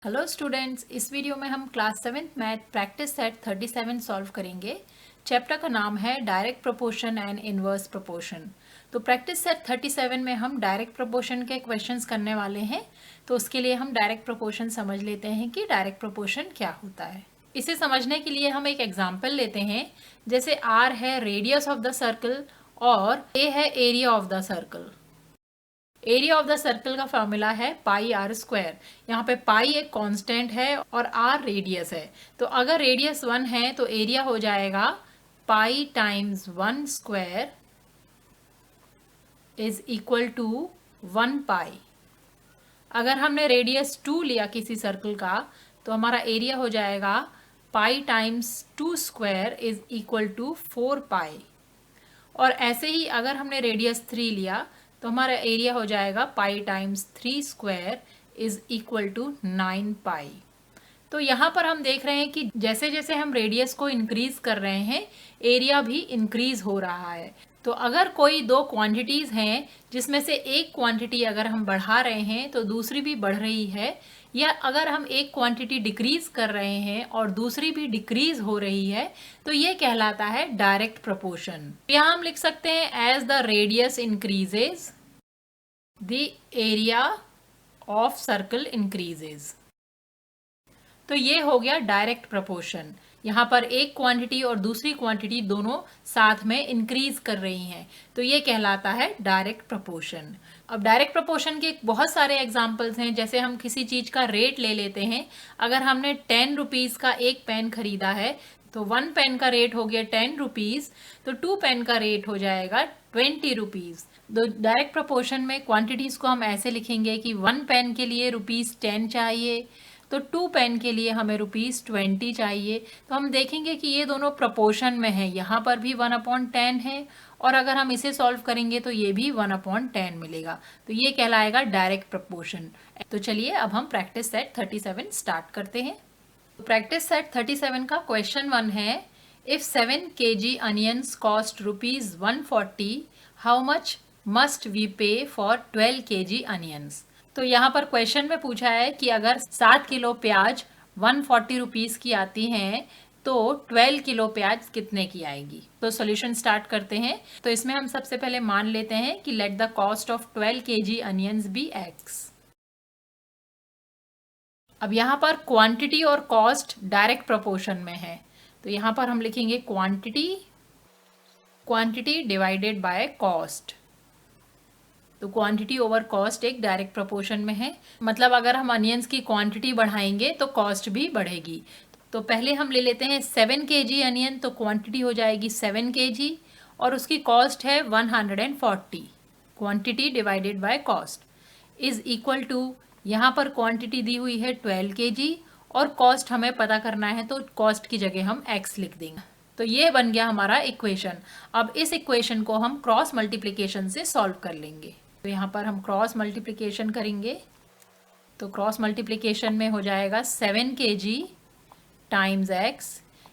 Hello students, इस video में हम class 7th math practice set 37 solve करेंगे। चैप्टर का नाम है direct proportion and inverse proportion. तो प्रैक्टिस सेट 37 में हम डायरेक्ट प्रोपोर्शन के क्वेश्चंस करने वाले हैं। तो उसके लिए हम डायरेक्ट प्रोपोर्शन समझ लेते हैं कि डायरेक्ट प्रोपोर्शन क्या होता है। इसे समझने के लिए हम एक एग्जाम्पल लेते हैं। जैसे आर है रेडियस ऑफ द सर्कल और ए है area of the circle. Area of the circle का फॉर्मूला है पाई आर स्क्वायर। यहाँ पे पाई एक कांस्टेंट है और आर रेडियस है। तो अगर रेडियस 1 है तो एरिया हो जाएगा pi times 1 square is equal to 1 pi. अगर हमने रेडियस 2 लिया किसी सर्कल का तो हमारा एरिया हो जाएगा pi times 2 square is equal to 4 pi. और ऐसे ही अगर हमने रेडियस 3 लिया तो हमारा एरिया हो जाएगा pi times 3 square is equal to 9 pi. तो यहाँ पर हम देख रहे हैं कि जैसे जैसे हम रेडियस को इंक्रीज कर रहे हैं एरिया भी इंक्रीज हो रहा है। तो अगर कोई दो क्वांटिटीज हैं जिसमें से एक क्वांटिटी अगर हम बढ़ा रहे हैं तो दूसरी भी बढ़ रही है, या अगर हम एक क्वांटिटी डिक्रीज कर रहे हैं और दूसरी भी डिक्रीज हो रही है, तो ये कहलाता है डायरेक्ट प्रोपोर्शन। यहाँ हम लिख सकते हैं as the radius increases the area of circle increases. तो ये हो गया डायरेक्ट प्रोपोर्शन। यहाँ पर एक क्वांटिटी और दूसरी क्वांटिटी दोनों साथ में इंक्रीज कर रही हैं, तो ये कहलाता है डायरेक्ट प्रोपोर्शन। अब डायरेक्ट प्रोपोर्शन के बहुत सारे एग्जांपल्स हैं। जैसे हम किसी चीज का रेट ले लेते हैं। अगर हमने 10 रुपीज का एक पेन खरीदा है तो 1 पेन का रेट हो गया 10 रुपीज, तो 2 पेन का रेट हो जाएगा 20 रुपीज। तो डायरेक्ट प्रोपोर्शन में क्वांटिटीज को हम ऐसे लिखेंगे कि 1 पेन के लिए ₹10 चाहिए, तो 2 पेन के लिए हमें ₹20 चाहिए। तो हम देखेंगे कि ये दोनों प्रोपोर्शन में है। यहाँ पर भी 1/10 है और अगर हम इसे सॉल्व करेंगे तो ये भी 1/10 मिलेगा। तो ये कहलाएगा डायरेक्ट प्रोपोर्शन। तो चलिए अब हम प्रैक्टिस सेट 37 स्टार्ट करते हैं। तो प्रैक्टिस सेट 37 का क्वेश्चन 1 है, if 7 kg onions cost ₹140, how much must we pay for 12 kg onions. तो यहाँ पर क्वेश्चन में पूछा है कि अगर 7 किलो प्याज 140 रुपीज़ की आती हैं तो 12 किलो प्याज कितने की आएगी। तो सॉल्यूशन स्टार्ट करते हैं। तो इसमें हम सबसे पहले मान लेते हैं कि let the cost of 12 kg onions be x। अब यहाँ पर क्वांटिटी और कॉस्ट डायरेक्ट प्रोपोर्शन में है, तो यहाँ पर हम लिखेंगे क्वांटिटी डिवाइडेड बाय कॉस्ट। तो क्वांटिटी ओवर कॉस्ट एक डायरेक्ट प्रोपोर्शन में है। मतलब अगर हम अनियंस की क्वांटिटी बढ़ाएंगे तो कॉस्ट भी बढ़ेगी। तो पहले हम ले लेते हैं 7 kg अनियन, तो क्वांटिटी हो जाएगी 7 kg और उसकी कॉस्ट है 140। Quantity divided by cost is equal to, यहाँ पर क्वांटिटी दी हुई है 12 kg और कॉस्ट हमें पता करना है, तो कॉस्ट की जगह हम x लिख देंगे। तो ये बन गया हमारा इक्वेशन। अब इस इक्वेशन को हम क्रॉस मल्टीप्लिकेशन से सॉल्व कर लेंगे। तो यहाँ पर हम क्रॉस मल्टीप्लिकेशन करेंगे। तो क्रॉस मल्टीप्लिकेशन में हो जाएगा 7 kg टाइम्स x।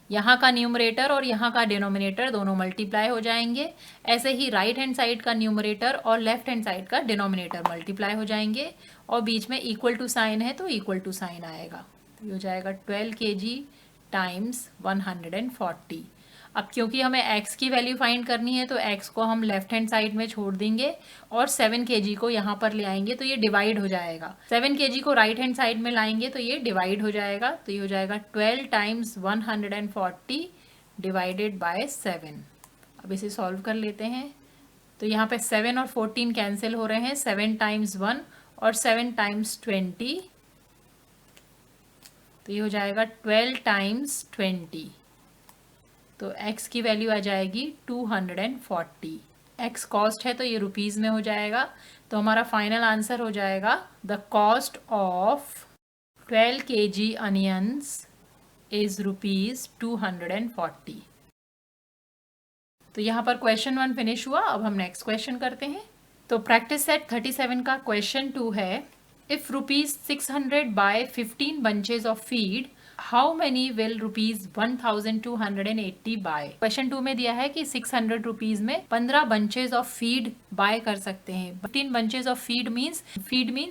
यहाँ का न्यूमरेटर और यहाँ का डिनोमिनेटर दोनों मल्टीप्लाई हो जाएंगे। ऐसे ही राइट हैंड साइड का न्यूमरेटर और लेफ्ट हैंड साइड का डिनोमिनेटर मल्टीप्लाई हो जाएंगे और बीच में इक्वल टू साइन है तो इक्वल टू साइन आएगा। तो ये हो जाएगा 12 kg टाइम्स 140। अब क्योंकि हमें x की वैल्यू फाइंड करनी है तो x को हम लेफ्ट हैंड साइड में छोड़ देंगे और 7 kg को यहाँ पर ले आएंगे तो ये डिवाइड हो जाएगा। 7 kg को राइट हैंड साइड में लाएंगे तो ये डिवाइड हो जाएगा। तो ये हो जाएगा 12 टाइम्स 140 डिवाइडेड बाय 7। अब इसे सॉल्व कर लेते हैं। तो यहाँ पे 7 और 14 कैंसिल हो रहे हैं। 7 टाइम्स 1 और 7 टाइम्स 20, तो ये हो जाएगा 12 टाइम्स 20। तो x की वैल्यू आ जाएगी 240। x कॉस्ट है तो ये रुपीज़ में हो जाएगा। तो हमारा फाइनल आंसर हो जाएगा the cost of 12 kg onions is ₹240। तो यहाँ पर क्वेश्चन 1 फिनिश हुआ। अब हम नेक्स्ट क्वेश्चन करते हैं। तो प्रैक्टिस सेट 37 का क्वेश्चन 2 है, if ₹600 buy 15 bunches of feed, how many will ₹1,280 buy. Question 2 में दिया है कि 600 रुपीज में 15 बंचेज ऑफ फीड बाय कर सकते हैं। 15 bunches of feed means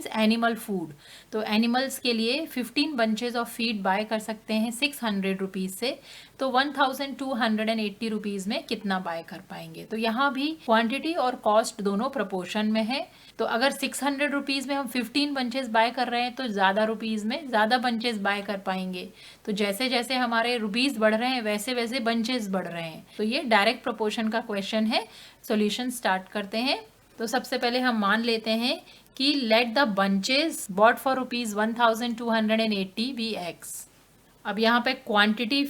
animal food. तो एनिमल्स के लिए 15 बंचेज ऑफ फीड बाय कर सकते हैं 600 रुपीज से। तो 1,280 रुपीज में कितना बाय कर पाएंगे। तो यहाँ भी क्वांटिटी और कॉस्ट दोनों प्रपोर्शन में है। तो अगर 600 रुपीज में हम 15 बंचेस बाय कर रहे हैं तो ज़्यादा रुपीज में ज़्यादा बंचेस बाय कर पाएंगे। तो जैसे जैसे हमारे रुपीज बढ़ रहे हैं वैसे वैसे बंचेस बढ़ रहे हैं। तो ये डायरेक्ट प्रोपोर्शन का क्वेश्चन है। सॉल्यूशन स्टार्ट करते हैं। तो सबसे पहले हम मान लेते हैं कि let the bunches bought for ₹1,280 be x. अब यहाँ पे quantity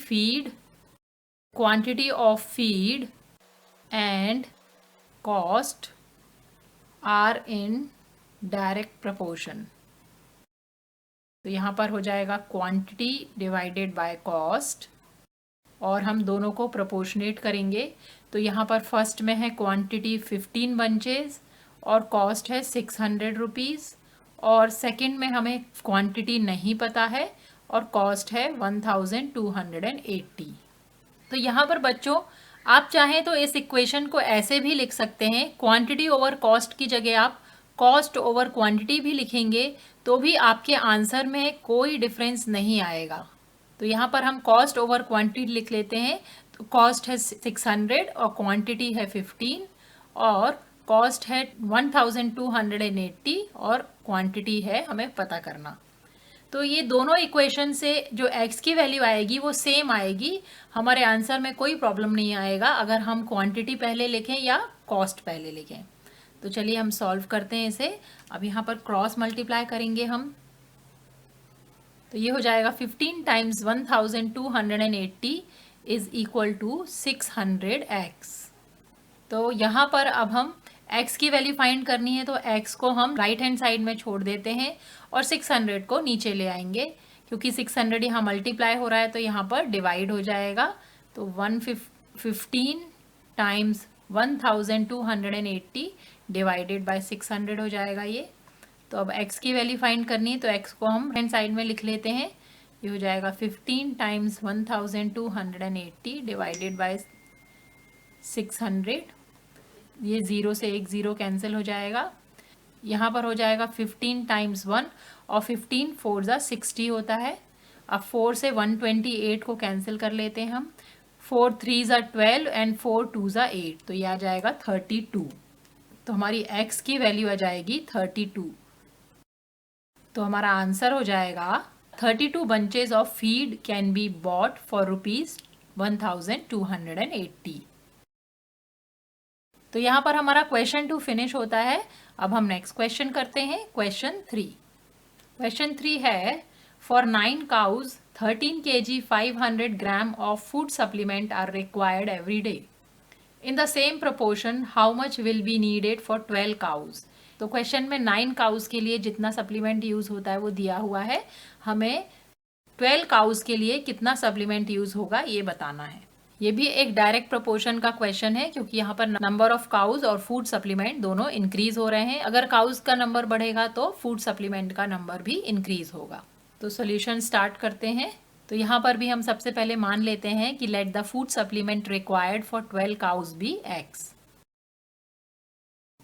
of feed and cost are in direct proportion. तो यहाँ पर हो जाएगा क्वांटिटी डिवाइडेड बाय कॉस्ट और हम दोनों को प्रोपोर्शनेट करेंगे। तो यहाँ पर फर्स्ट में है क्वांटिटी 15 बंचेस और कॉस्ट है 600 रुपीज़, और सेकंड में हमें क्वांटिटी नहीं पता है और कॉस्ट है 1,280। तो यहाँ पर बच्चों आप चाहें तो इस इक्वेशन को ऐसे भी लिख सकते हैं, क्वांटिटी ओवर कॉस्ट की जगह आप कॉस्ट ओवर क्वांटिटी भी लिखेंगे तो भी आपके आंसर में कोई डिफरेंस नहीं आएगा। तो यहाँ पर हम कॉस्ट ओवर क्वांटिटी लिख लेते हैं। तो कॉस्ट है 600 और क्वांटिटी है 15 और कॉस्ट है 1,280 और क्वांटिटी है हमें पता करना। तो ये दोनों इक्वेशन से जो x की वैल्यू आएगी वो सेम आएगी, हमारे आंसर में कोई प्रॉब्लम नहीं आएगा अगर हम क्वांटिटी पहले लिखें या कॉस्ट पहले लिखें। तो चलिए हम सॉल्व करते हैं इसे। अब यहाँ पर क्रॉस मल्टीप्लाई करेंगे हम। तो ये हो जाएगा 15 times 1,280 is equal to 600x। तो यहाँ पर अब हम x की वैल्यू फाइंड करनी है तो x को हम राइट हैंड साइड में छोड़ देते हैं और 600 को नीचे ले आएंगे, क्योंकि 600 यहाँ मल्टीप्लाई हो रहा है तो यहाँ पर डिवाइड हो जाएगा। तो 115 टाइम्स 1,280 डिवाइडेड बाय 600 हो जाएगा ये। तो अब x की वैल्यू फाइंड करनी है तो x को हम हैंड साइड में लिख लेते हैं। ये हो जाएगा 15 टाइम्स 1,280 डिवाइडेड बाय 600। ये 0 से एक 0 कैंसिल हो जाएगा। यहाँ पर हो जाएगा 15 टाइम्स 1 और 15 4 ज़ा 60 होता है। अब 4 से 128 को कैंसिल कर लेते हैं हम। 4 3 ज़ा 12 एंड 4 2 ज़ा 8, तो ये आ जाएगा 32। तो हमारी x की वैल्यू आ जाएगी 32। तो हमारा आंसर हो जाएगा 32 bunches of feed can be bought for ₹1,280। तो यहाँ पर हमारा क्वेश्चन 2 फिनिश होता है। अब हम नेक्स्ट क्वेश्चन करते हैं, क्वेश्चन 3। क्वेश्चन 3 है for 9 cows 13 kg 500 gram of food supplement are required every day in the same proportion how much will be needed for 12 cows. तो क्वेश्चन में 9 काउज के लिए जितना सप्लीमेंट यूज होता है वो दिया हुआ है, हमें 12 काउज के लिए कितना सप्लीमेंट यूज होगा ये बताना है। ये भी एक डायरेक्ट प्रोपोर्शन का क्वेश्चन है, क्योंकि यहाँ पर नंबर ऑफ काउज और फूड सप्लीमेंट दोनों इंक्रीज हो रहे हैं। अगर काउज का नंबर बढ़ेगा तो फूड सप्लीमेंट का नंबर भी इंक्रीज होगा। तो सॉल्यूशन स्टार्ट करते हैं। तो यहाँ पर भी हम सबसे पहले मान लेते हैं कि let the food supplement required for 12 cows be x।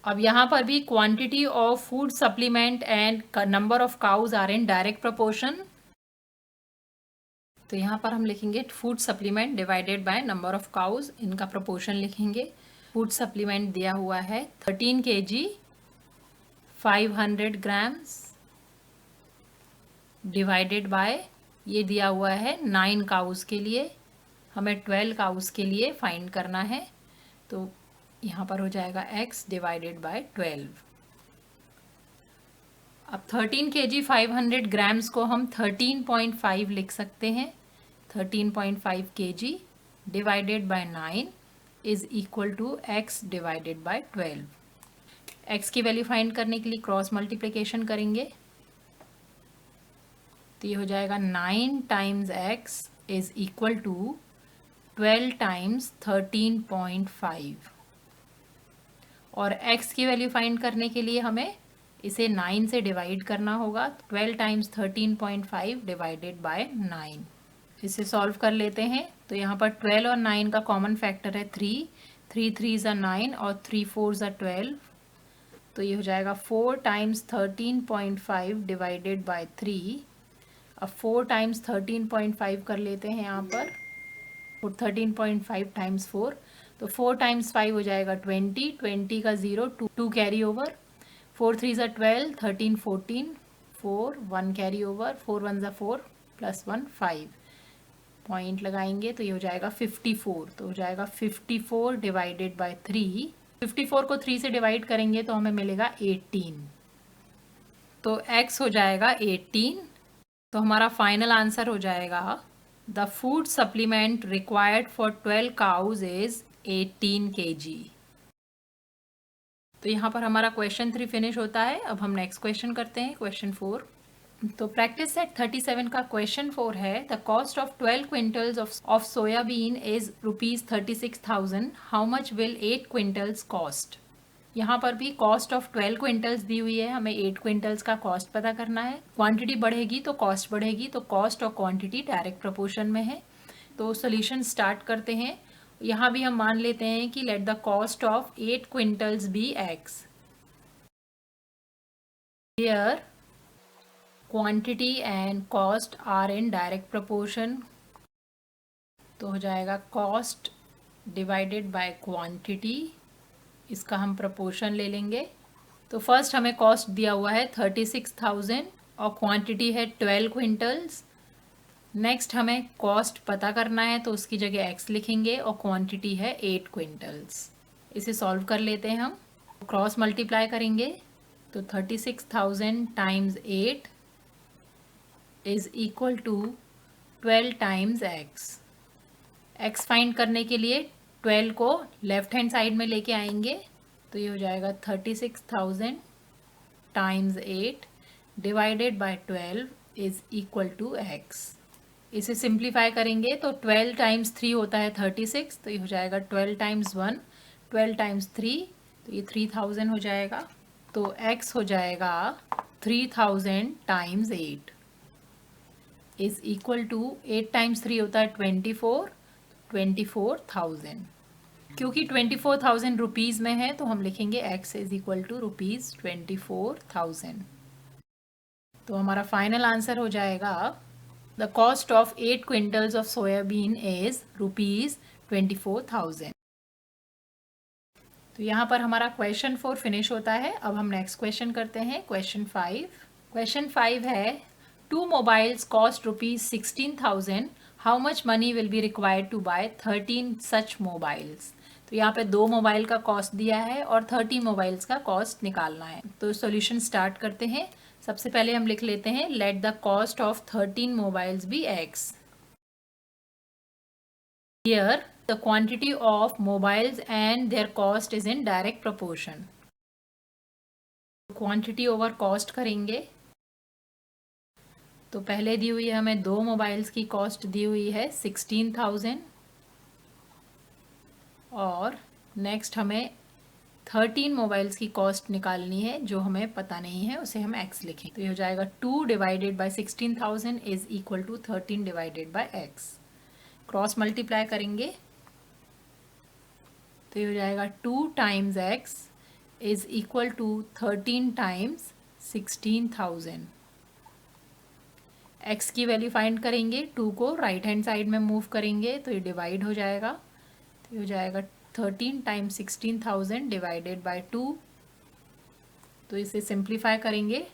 अब यहाँ पर भी quantity of food supplement and number of cows are in direct proportion. तो यहाँ पर हम लिखेंगे food supplement divided by number of cows, इनका प्रोपोर्शन लिखेंगे। फूड सप्लीमेंट दिया हुआ है 13 kg 500 ग्राम्स डिवाइडेड बाय, ये दिया हुआ है 9 काउज के लिए, हमें 12 काउज के लिए फाइंड करना है। तो यहाँ पर हो जाएगा x डिवाइडेड बाय 12। अब 13 kg 500 ग्राम्स को हम 13.5 लिख सकते हैं। 13.5 kg divided by 9 is equal to x divided by 12। x की वैल्यू फाइंड करने के लिए क्रॉस मल्टीप्लिकेशन करेंगे। तो ये हो जाएगा 9 times x is equal to 12 times 13.5, और x की वैल्यू फाइंड करने के लिए हमें इसे 9 से डिवाइड करना होगा। 12 टाइम्स 13.5 डिवाइडेड बाय 9। इसे सॉल्व कर लेते हैं। तो यहाँ पर 12 और 9 का कॉमन फैक्टर है 3, 3 3 9 और 3 4 12। तो ये हो जाएगा 4 टाइम्स 13.5 डिवाइडेड बाय 3। अब 4 टाइम्स 13.5 कर लेते हैं यहाँ पर, 13.5 टाइम्स 4, तो 4 टाइम्स 5 हो जाएगा 20, 20 का 0, 2 carry over, 4 3 12, 13 14, 4 1 carry over, 4 1 4 plus 1 5, point लगाएंगे तो ये हो जाएगा 54। तो हो जाएगा 54 डिवाइडेड बाय 3, 54 को 3 से डिवाइड करेंगे तो हमें मिलेगा 18, तो x हो जाएगा 18। तो हमारा फाइनल आंसर हो जाएगा the food supplement required for 12 cows is 18 kg। तो यहाँ पर हमारा क्वेश्चन 3 फिनिश होता है। अब हम नेक्स्ट क्वेश्चन करते हैं, क्वेश्चन 4। तो प्रैक्टिस सेट 37 का क्वेश्चन 4 है, the cost of 12 quintals of soybean is ₹36,000, how much will 8 quintals cost. यहाँ पर भी कॉस्ट ऑफ 12 क्विंटल्स दी हुई है, हमें 8 क्विंटल्स का कॉस्ट पता करना है। क्वांटिटी बढ़ेगी तो कॉस्ट बढ़ेगी, तो कॉस्ट और क्वांटिटी डायरेक्ट प्रोपोर्शन में है। तो सॉल्यूशन स्टार्ट करते हैं। यहाँ भी हम मान लेते हैं कि let the cost of 8 quintals be x। Here quantity and cost are in direct proportion, तो हो जाएगा कॉस्ट डिवाइडेड बाय क्वांटिटी, इसका हम प्रोपोर्शन ले लेंगे। तो फर्स्ट हमें कॉस्ट दिया हुआ है 36,000 और क्वांटिटी है 12 क्विंटल्स। नेक्स्ट हमें कॉस्ट पता करना है तो उसकी जगह x लिखेंगे और क्वांटिटी है 8 क्विंटल्स। इसे सॉल्व कर लेते हैं हम, क्रॉस मल्टीप्लाई करेंगे तो 36,000 times 8 is equal to 12 times x। x find करने के लिए 12 को लेफ्ट हैंड साइड में लेके आएंगे, तो ये हो जाएगा 36,000 times 8 divided by 12 is equal to x। इसे सिंप्लीफाई करेंगे तो 12 टाइम्स 3 होता है 36, तो ये हो जाएगा 12 टाइम्स 1, 12 टाइम्स 3, तो ये 3000 हो जाएगा। तो x हो जाएगा 3000 times 8 is equal to 8 times 3 होता है 24, 24,000। क्योंकि 24,000 रुपीज़ में है तो हम लिखेंगे x इज इक्वल टू ₹24,000। तो हमारा फाइनल आंसर हो जाएगा the cost of 8 quintals of soybean is ₹24,000। तो यहाँ पर हमारा क्वेश्चन 4 फिनिश होता है। अब हम नेक्स्ट क्वेश्चन करते हैं, क्वेश्चन 5। क्वेश्चन 5 है, 2 mobiles cost ₹16,000, how much money will be required to buy 13 such mobiles. तो यहाँ पे 2 मोबाइल का कॉस्ट दिया है और 30 मोबाइल्स का कॉस्ट निकालना है। तो सॉल्यूशन स्टार्ट करते हैं। सबसे पहले हम लिख लेते हैं let the cost of 13 mobiles be x। Here the quantity of mobiles and their cost is in direct proportion. Quantity over cost करेंगे तो पहले दी हुई है हमें 2 मोबाइल्स की कॉस्ट दी हुई है 16,000 और नेक्स्ट हमें 13 मोबाइल्स की कॉस्ट निकालनी है जो हमें पता नहीं है, उसे हम x लिखें। तो ये हो जाएगा 2 divided by 16,000 is equal to 13 divided by x। Cross multiply करेंगे तो ये हो जाएगा 2 times x is equal to 13 times 16,000। x की वैल्यू फाइंड करेंगे, 2 को राइट हैंड साइड में मूव करेंगे तो ये डिवाइड हो जाएगा, तो ये हो जाएगा 13 टाइम्स 16,000 डिवाइडेड बाय 2। तो इसे सिंप्लीफाई करेंगे,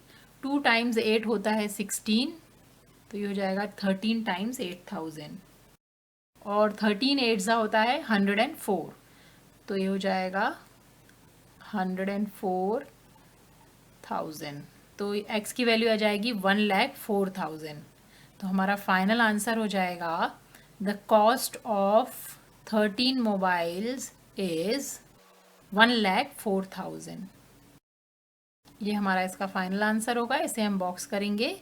2 टाइम्स 8 होता है 16, तो ये हो जाएगा 13 टाइम्स 8,000 और 13 8 होता है 104, तो ये हो जाएगा 104,000। तो x की वैल्यू आ जाएगी 1,04,000। तो हमारा फाइनल आंसर हो जाएगा the cost of 13 mobiles is 1,04,000। ये हमारा इसका फाइनल आंसर होगा। इसे हम बॉक्स करेंगे।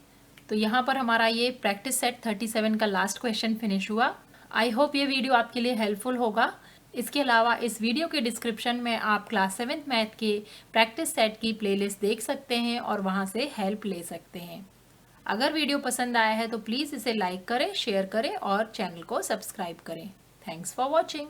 तो यहाँ पर हमारा ये प्रैक्टिस सेट 37 का लास्ट क्वेश्चन फिनिश हुआ। आई होप ये वीडियो आपके लिए हेल्पफुल होगा। इसके अलावा इस वीडियो के डिस्क्रिप्शन में आप क्लास 7th मैथ के प्रैक्टिस सेट की प्लेलिस्ट देख सकते हैं और वहाँ से हेल्प ले सकते हैं। अगर वीडियो पसंद आया है तो प्लीज़ इसे लाइक करें, शेयर करें और चैनल को सब्सक्राइब करें। Thanks for watching.